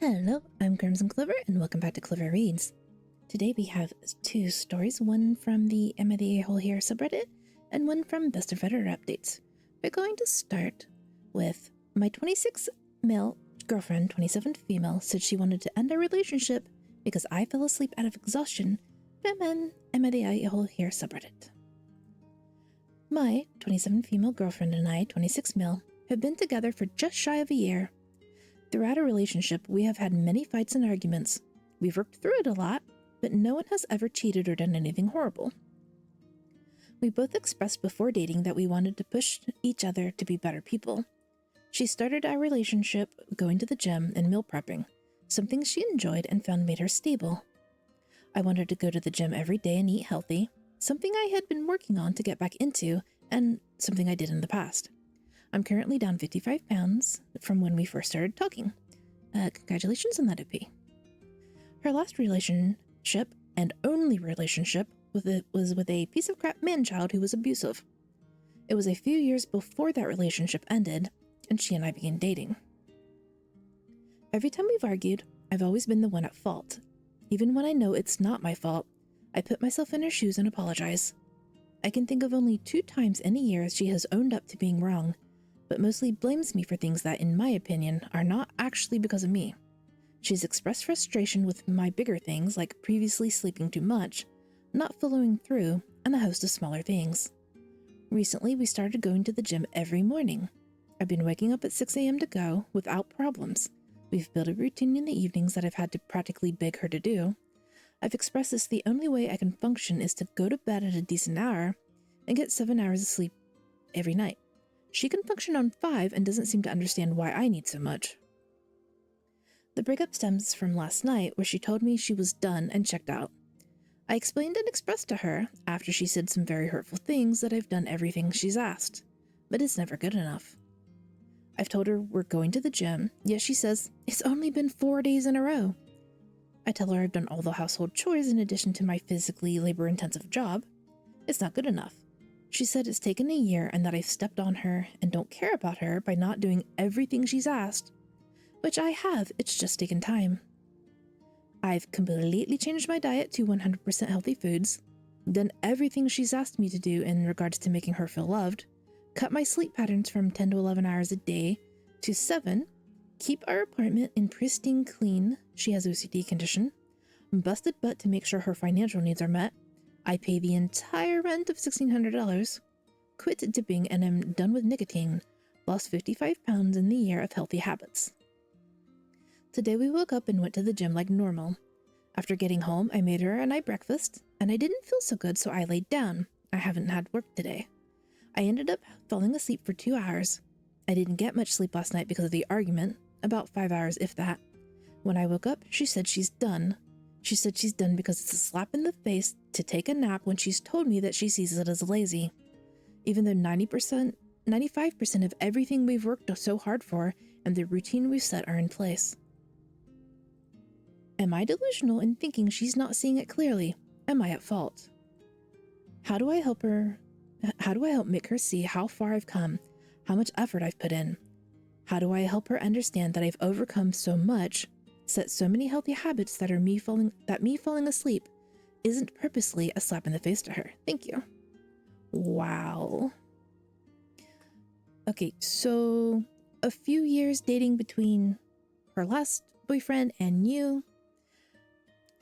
Hello, I'm Crimson Clover, and welcome back to Clover Reads. Today we have two stories, one from the Am I the A-Hole Here subreddit, and one from Best of Editor Updates. We're going to start with my 26 male girlfriend, 27 female, said she wanted to end our relationship because I fell asleep out of exhaustion from an Am I the A-Hole Here subreddit. My 27 female girlfriend and I, 26 male, have been together for just shy of a year. Throughout our relationship, we have had many fights and arguments. We've worked through it a lot, but no one has ever cheated or done anything horrible. We both expressed before dating that we wanted to push each other to be better people. She started our relationship going to the gym and meal prepping, something she enjoyed and found made her stable. I wanted to go to the gym every day and eat healthy, something I had been working on to get back into and something I did in the past. I'm currently down 55 pounds from when we first started talking. Congratulations on that, OP. Her last relationship, and only relationship, was with a piece of crap man-child who was abusive. It was a few years before that relationship ended, and she and I began dating. Every time we've argued, I've always been the one at fault. Even when I know it's not my fault, I put myself in her shoes and apologize. I can think of only 2 times in a year she has owned up to being wrong, but mostly blames me for things that, in my opinion, are not actually because of me. She's expressed frustration with my bigger things, like previously sleeping too much, not following through, and a host of smaller things. Recently, we started going to the gym every morning. I've been waking up at 6 a.m. to go, without problems. We've built a routine in the evenings that I've had to practically beg her to do. I've expressed this the only way I can function is to go to bed at a decent hour and get 7 hours of sleep every night. She can function on 5 and doesn't seem to understand why I need so much. The breakup stems from last night, where she told me she was done and checked out. I explained and expressed to her, after she said some very hurtful things, that I've done everything she's asked, but it's never good enough. I've told her we're going to the gym, yet she says it's only been 4 days in a row. I tell her I've done all the household chores in addition to my physically labor-intensive job. It's not good enough. She said it's taken a year and that I've stepped on her and don't care about her by not doing everything she's asked, which I have, it's just taken time. I've completely changed my diet to 100% healthy foods, done everything she's asked me to do in regards to making her feel loved, cut my sleep patterns from 10 to 11 hours a day to 7, keep our apartment in pristine clean, she has OCD condition, busted butt to make sure her financial needs are met, I pay the entire rent of $1,600, quit dipping and am done with nicotine, lost 55 pounds in the year of healthy habits. Today we woke up and went to the gym like normal. After getting home, I made her and I breakfast, and I didn't feel so good, so I laid down. I haven't had work today. I ended up falling asleep for 2 hours. I didn't get much sleep last night because of the argument, about 5 hours if that. When I woke up, she said she's done. She said she's done because it's a slap in the face to take a nap when she's told me that she sees it as lazy. Even though 95% of everything we've worked so hard for and the routine we've set are in place. Am I delusional in thinking she's not seeing it clearly? Am I at fault? How do I help make her see how far I've come, how much effort I've put in? How do I help her understand that I've overcome so much, set so many healthy habits that me falling asleep isn't purposely a slap in the face to her? Thank you. Wow. Okay, so a few years dating between her last boyfriend and you.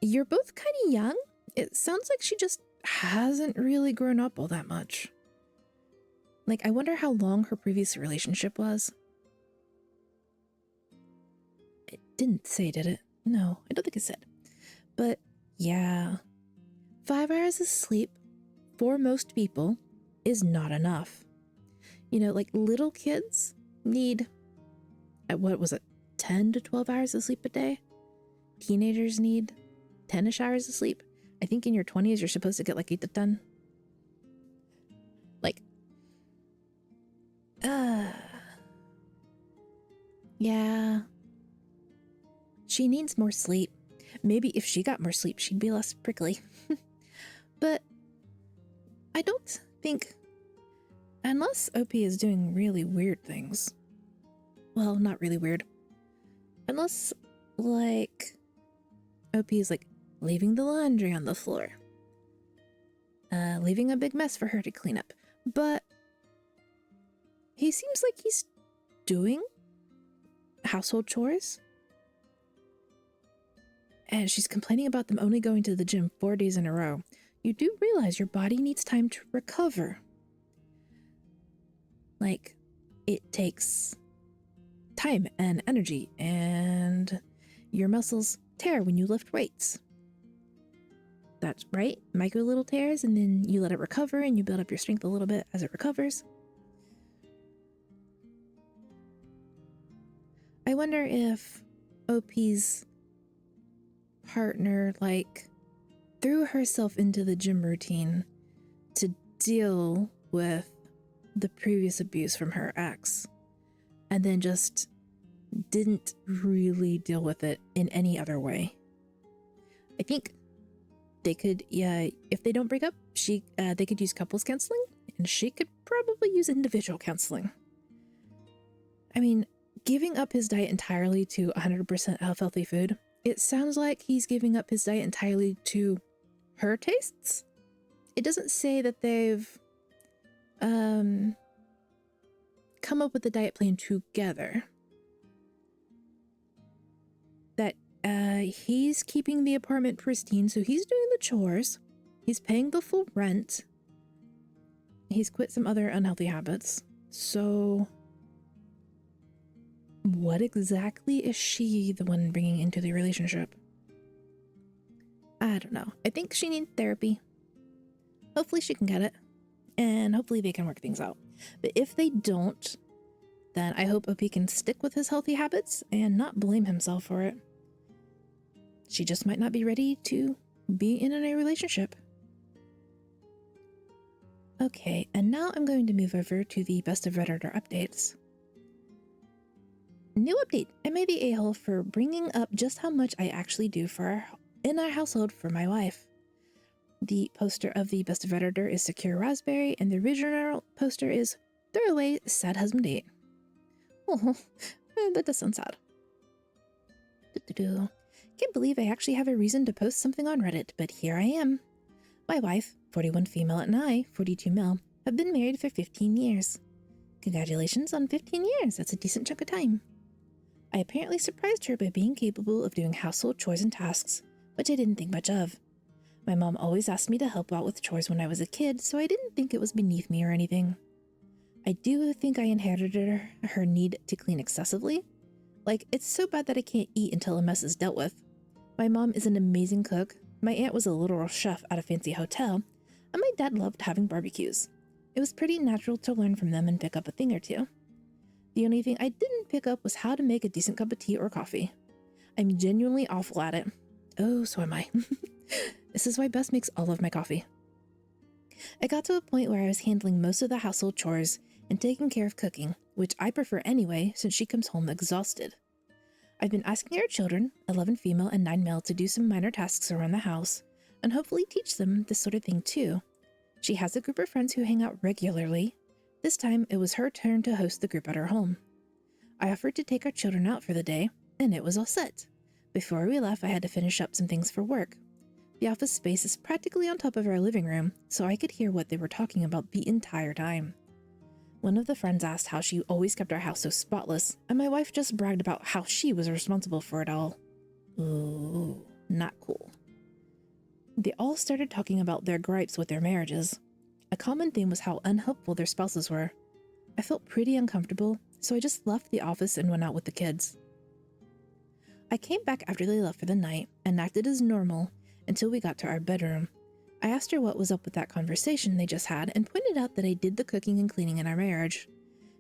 You're both kind of young. It sounds like she just hasn't really grown up all that much. Like, I wonder how long her previous relationship was. It didn't say, did it? No, I don't think it said. But yeah, 5 hours of sleep for most people is not enough. You know, like little kids need, what was it, 10 to 12 hours of sleep a day? Teenagers need 10-ish hours of sleep. I think in your 20s, you're supposed to get like 8 to 10. Like, yeah. She needs more sleep. Maybe if she got more sleep, she'd be less prickly. But I don't think, unless OP is doing really weird things, well, not really weird, unless like OP is like leaving the laundry on the floor, leaving a big mess for her to clean up. But he seems like he's doing household chores. And she's complaining about them only going to the gym 4 days in a row. You do realize your body needs time to recover. Like, it takes time and energy, and your muscles tear when you lift weights. That's right, micro little tears, and then you let it recover and you build up your strength a little bit as it recovers. I wonder if OP's partner like threw herself into the gym routine to deal with the previous abuse from her ex, and then just didn't really deal with it in any other way. I think they could, if they don't break up, they could use couples counseling, and she could probably use individual counseling. I mean, giving up his diet entirely to 100% healthy food, it sounds like he's giving up his diet entirely to her tastes. It doesn't say that they've come up with the diet plan together. That he's keeping the apartment pristine, so he's doing the chores, he's paying the full rent, he's quit some other unhealthy habits. So what exactly is she the one bringing into the relationship? I don't know. I think she needs therapy. Hopefully she can get it, and hopefully they can work things out. But if they don't, then I hope OP can stick with his healthy habits and not blame himself for it. She just might not be ready to be in a relationship. Okay, and now I'm going to move over to the Best of Redditor updates. New update. Am I the a-hole for bringing up just how much I actually do in our household for my wife? The poster of the Best of Redditor is Secure Raspberry, and the original poster is Throw Away Sad Husband Date. Oh, that does sound sad. Can't believe I actually have a reason to post something on Reddit, but here I am. My wife, 41 female, and I, 42 male, have been married for 15 years. Congratulations on 15 years, that's a decent chunk of time. I apparently surprised her by being capable of doing household chores and tasks, which I didn't think much of. My mom always asked me to help out with chores when I was a kid, so I didn't think it was beneath me or anything. I do think I inherited her need to clean excessively. Like, it's so bad that I can't eat until a mess is dealt with. My mom is an amazing cook, my aunt was a literal chef at a fancy hotel, and my dad loved having barbecues. It was pretty natural to learn from them and pick up a thing or two. The only thing I didn't pick up was how to make a decent cup of tea or coffee. I'm genuinely awful at it. Oh, so am I. This is why Bess makes all of my coffee. I got to a point where I was handling most of the household chores and taking care of cooking, which I prefer anyway since she comes home exhausted. I've been asking our children, 11 female and 9 male, to do some minor tasks around the house, and hopefully teach them this sort of thing too. She has a group of friends who hang out regularly. This time, it was her turn to host the group at her home. I offered to take our children out for the day, and it was all set. Before we left, I had to finish up some things for work. The office space is practically on top of our living room, so I could hear what they were talking about the entire time. One of the friends asked how she always kept our house so spotless, and my wife just bragged about how she was responsible for it all. Ooh, not cool. They all started talking about their gripes with their marriages. A common theme was how unhelpful their spouses were. I felt pretty uncomfortable, so I just left the office and went out with the kids. I came back after they left for the night and acted as normal until we got to our bedroom. I asked her what was up with that conversation they just had and pointed out that I did the cooking and cleaning in our marriage.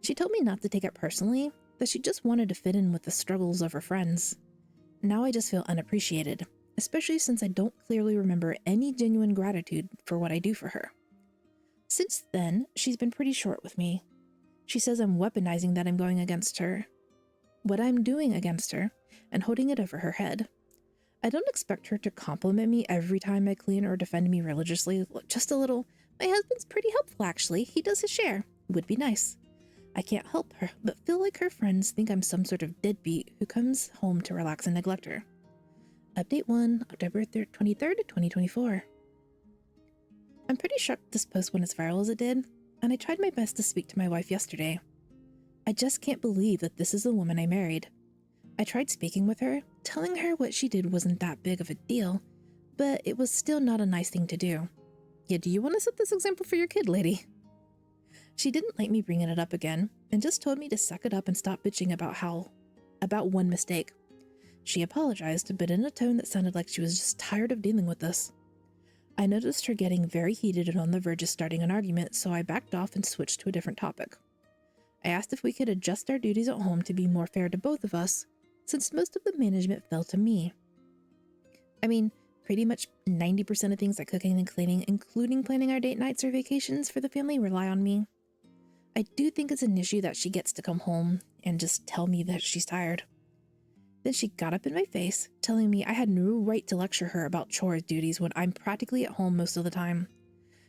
She told me not to take it personally, that she just wanted to fit in with the struggles of her friends. Now I just feel unappreciated, especially since I don't clearly remember any genuine gratitude for what I do for her. Since then, she's been pretty short with me. She says I'm weaponizing that I'm going against her, what I'm doing against her, and holding it over her head. I don't expect her to compliment me every time I clean or defend me religiously, just a little. My husband's pretty helpful, actually. He does his share. Would be nice. I can't help her but feel like her friends think I'm some sort of deadbeat who comes home to relax and neglect her. Update 1, October 23rd, 2024. I'm pretty shocked this post went as viral as it did, and I tried my best to speak to my wife yesterday. I just can't believe that this is the woman I married. I tried speaking with her, telling her what she did wasn't that big of a deal, but it was still not a nice thing to do. Yeah, do you want to set this example for your kid, lady? She didn't like me bringing it up again, and just told me to suck it up and stop bitching about one mistake. She apologized, but in a tone that sounded like she was just tired of dealing with this. I noticed her getting very heated and on the verge of starting an argument, so I backed off and switched to a different topic. I asked if we could adjust our duties at home to be more fair to both of us, since most of the management fell to me. I mean, pretty much 90% of things like cooking and cleaning, including planning our date nights or vacations for the family, rely on me. I do think it's an issue that she gets to come home and just tell me that she's tired. Then she got up in my face, telling me I had no right to lecture her about chores duties when I'm practically at home most of the time.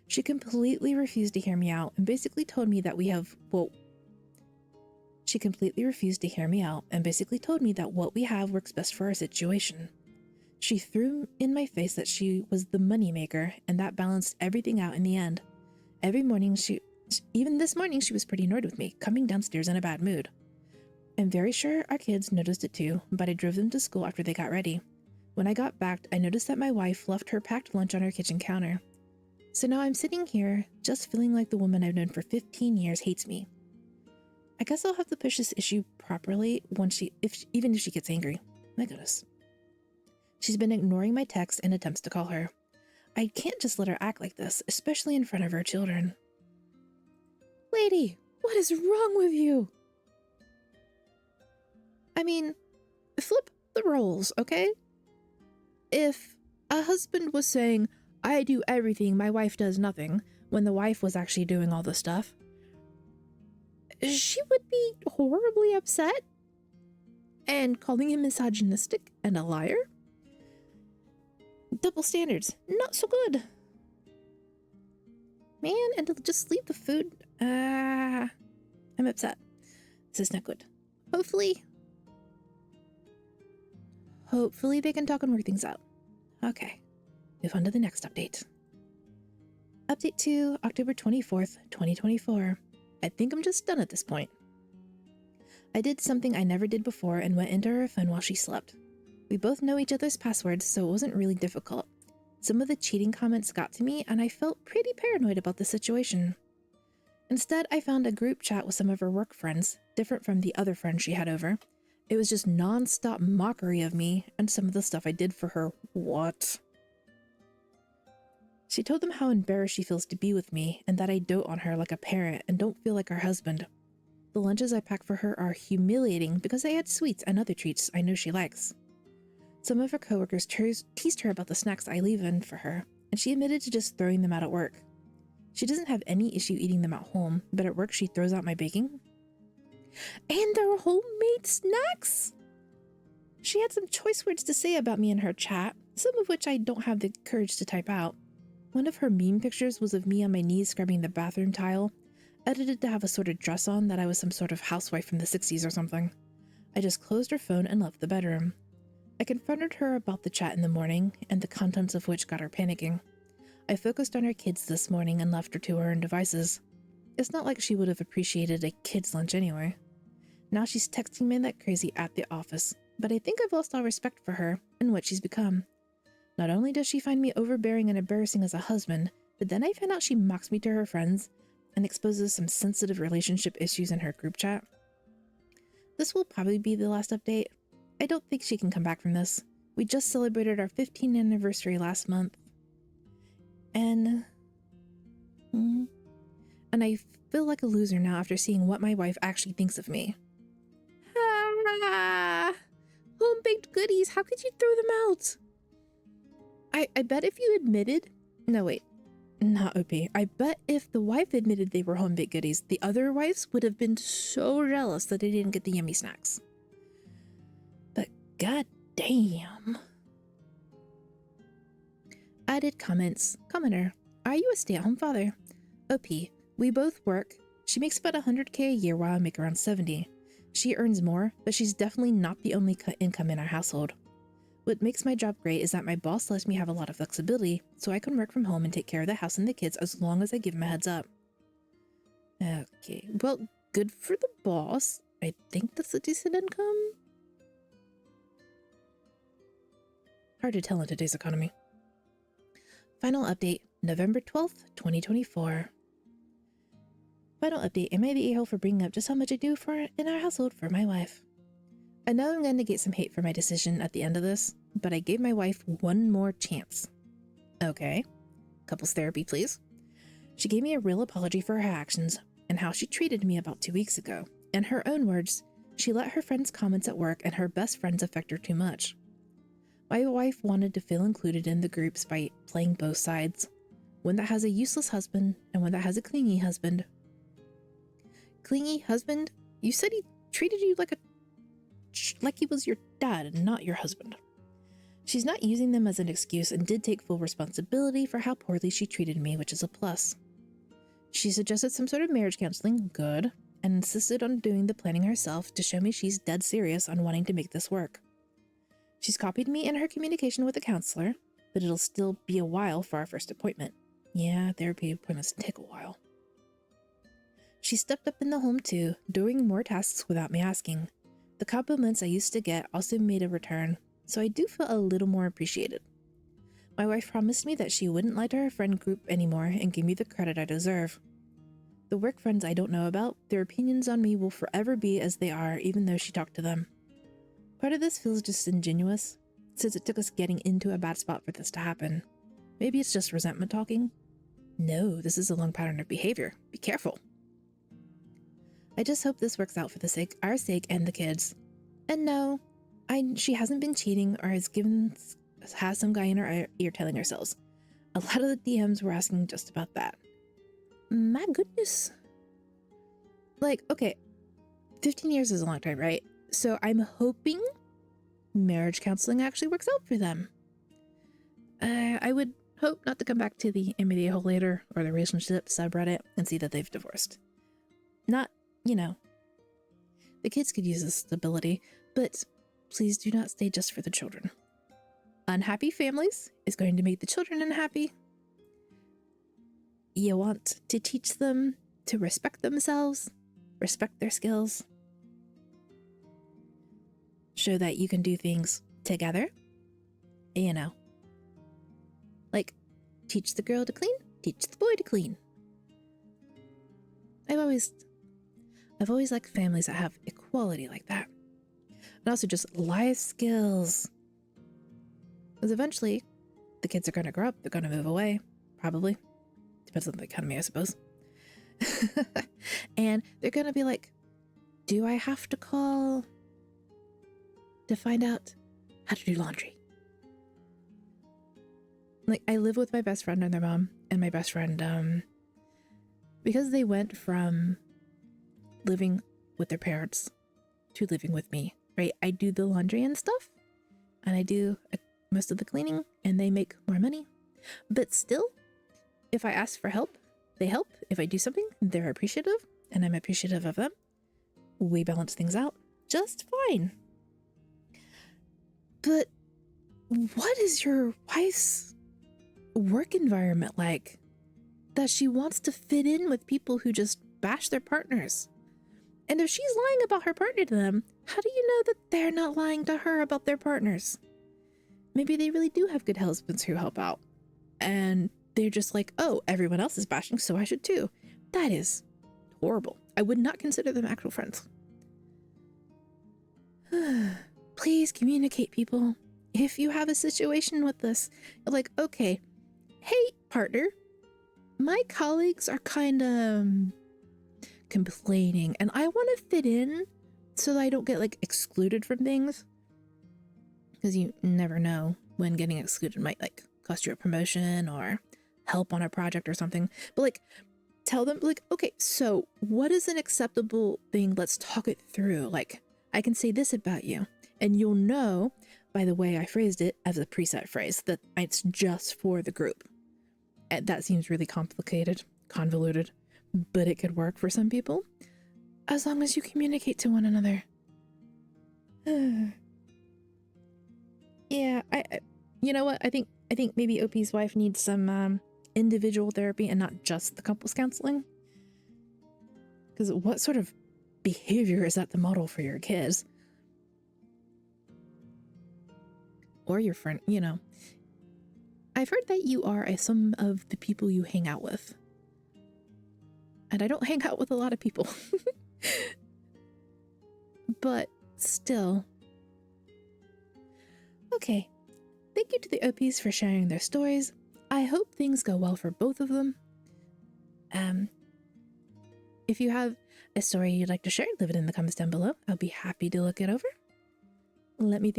She completely refused to hear me out and basically told me that what we have works best for our situation. She threw in my face that she was the moneymaker, and that balanced everything out in the end. Even this morning, she was pretty annoyed with me, coming downstairs in a bad mood. I'm very sure our kids noticed it too, but I drove them to school after they got ready. When I got back, I noticed that my wife left her packed lunch on her kitchen counter. So now I'm sitting here, just feeling like the woman I've known for 15 years hates me. I guess I'll have to push this issue properly even if she gets angry. My goodness. She's been ignoring my texts and attempts to call her. I can't just let her act like this, especially in front of her children. Lady, what is wrong with you? I mean, flip the roles, okay? If a husband was saying, I do everything, my wife does nothing, when the wife was actually doing all the stuff, she would be horribly upset and calling him misogynistic and a liar. Double standards, not so good. Man, and to just leave the food, I'm upset. This is not good. Hopefully they can talk and work things out. Okay, move on to the next update. Update 2, October 24th, 2024. I think I'm just done at this point. I did something I never did before and went into her phone while she slept. We both know each other's passwords, so it wasn't really difficult. Some of the cheating comments got to me, and I felt pretty paranoid about the situation. Instead, I found a group chat with some of her work friends, different from the other friends she had over. It was just non-stop mockery of me and some of the stuff I did for her. What? She told them how embarrassed she feels to be with me and that I dote on her like a parent and don't feel like her husband. The lunches I pack for her are humiliating because I add sweets and other treats I know she likes. Some of her coworkers teased her about the snacks I leave in for her, and she admitted to just throwing them out at work. She doesn't have any issue eating them at home, but at work she throws out my baking. And they're homemade snacks! She had some choice words to say about me in her chat, some of which I don't have the courage to type out. One of her meme pictures was of me on my knees scrubbing the bathroom tile, edited to have a sort of dress on that I was some sort of housewife from the 60s or something. I just closed her phone and left the bedroom. I confronted her about the chat in the morning, and the contents of which got her panicking. I focused on her kids this morning and left her to her own devices. It's not like she would have appreciated a kid's lunch anyway. Now she's texting me like crazy at the office, but I think I've lost all respect for her and what she's become. Not only does she find me overbearing and embarrassing as a husband, but then I find out she mocks me to her friends and exposes some sensitive relationship issues in her group chat. This will probably be the last update. I don't think she can come back from this. We just celebrated our 15th anniversary last month. And I feel like a loser now after seeing what my wife actually thinks of me. Home-baked goodies, how could you throw them out? I bet if you admitted... No, wait. Not OP. I bet if the wife admitted they were home-baked goodies, the other wives would have been so jealous that they didn't get the yummy snacks. But god damn. Added comments. Commenter. Are you a stay-at-home father? OP. We both work, She makes about 100K a year while I make around 70. She earns more, but she's definitely not the only income in our household. What makes my job great is that my boss lets me have a lot of flexibility, so I can work from home and take care of the house and the kids as long as I give him a heads up. Okay, well, good for the boss. I think that's a decent income. Hard to tell in today's economy. Final update, November 12th, 2024. Final update, am I the a-hole for bringing up just how much I do in our household for my wife? I know I'm going to get some hate for my decision at the end of this, but I gave my wife one more chance. Okay, couples therapy, please. She gave me a real apology for her actions and how she treated me about 2 weeks ago. In her own words, she let her friends' comments at work and her best friends affect her too much. My wife wanted to feel included in the groups by playing both sides. One that has a useless husband and one that has a clingy husband. Clingy husband? You said he treated you like he was your dad and not your husband. She's not using them as an excuse and did take full responsibility for how poorly she treated me, which is a plus. She suggested some sort of marriage counseling, good, and insisted on doing the planning herself to show me she's dead serious on wanting to make this work. She's copied me in her communication with the counselor, but it'll still be a while for our first appointment. Yeah, therapy appointments take a while. She stepped up in the home too, doing more tasks without me asking. The compliments I used to get also made a return, so I do feel a little more appreciated. My wife promised me that she wouldn't lie to her friend group anymore and give me the credit I deserve. The work friends I don't know about, their opinions on me will forever be as they are, even though she talked to them. Part of this feels disingenuous, since it took us getting into a bad spot for this to happen. Maybe it's just resentment talking? No, this is a long pattern of behavior. Be careful. I just hope this works out for our sake and the kids. And no, she hasn't been cheating or has some guy in her ear telling ourselves. A lot of the DMs were asking just about that. My goodness. Like, okay, 15 years is a long time, right? So I'm hoping marriage counseling actually works out for them. I would hope not to come back to the Am I the a-hole later or the relationship subreddit and see that they've divorced. Not, the kids could use this stability, but please do not stay just for the children. Unhappy families is going to make the children unhappy. You want to teach them to respect themselves, respect their skills, show that you can do things together. Like teach the girl to clean, teach the boy to clean. I've always liked families that have equality like that. And also just life skills. Because eventually, the kids are going to grow up, they're going to move away, probably. Depends on the economy, I suppose. And they're going to be like, do I have to call to find out how to do laundry? Like, I live with my best friend and their mom, and my best friend, because they went from living with their parents to living with me, right? I do the laundry and stuff, and I do most of the cleaning, and they make more money. But still, if I ask for help, they help. If I do something, they're appreciative, and I'm appreciative of them. We balance things out just fine. But what is your wife's work environment like? That she wants to fit in with people who just bash their partners. And if she's lying about her partner to them, how do you know that they're not lying to her about their partners? Maybe they really do have good husbands who help out. And they're just like, oh, everyone else is bashing, so I should too. That is horrible. I would not consider them actual friends. Please communicate, people. If you have a situation with this, like, okay, hey, partner, my colleagues are kind of complaining and I want to fit in so that I don't get like excluded from things, because you never know when getting excluded might like cost you a promotion or help on a project or something. But like, tell them like, okay, so what is an acceptable thing? Let's talk it through. Like, I can say this about you, and you'll know by the way I phrased it as a preset phrase that it's just for the group. And that seems really complicated, convoluted, but it could work for some people as long as you communicate to one another. Yeah, I you know what? I think maybe OP's wife needs some individual therapy and not just the couples counseling. Because what sort of behavior is that the model for your kids? Or your friend, you know. I've heard that you are some of the people you hang out with. And I don't hang out with a lot of people. But still. Okay. Thank you to the OPs for sharing their stories. I hope things go well for both of them. If you have a story you'd like to share, leave it in the comments down below. I'll be happy to look it over. Let me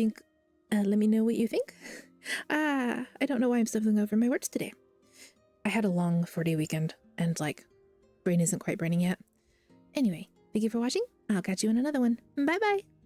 know what you think. I don't know why I'm stumbling over my words today. I had a long 4-day weekend and brain isn't quite braining yet. Anyway, thank you for watching. I'll catch you in another one. Bye bye.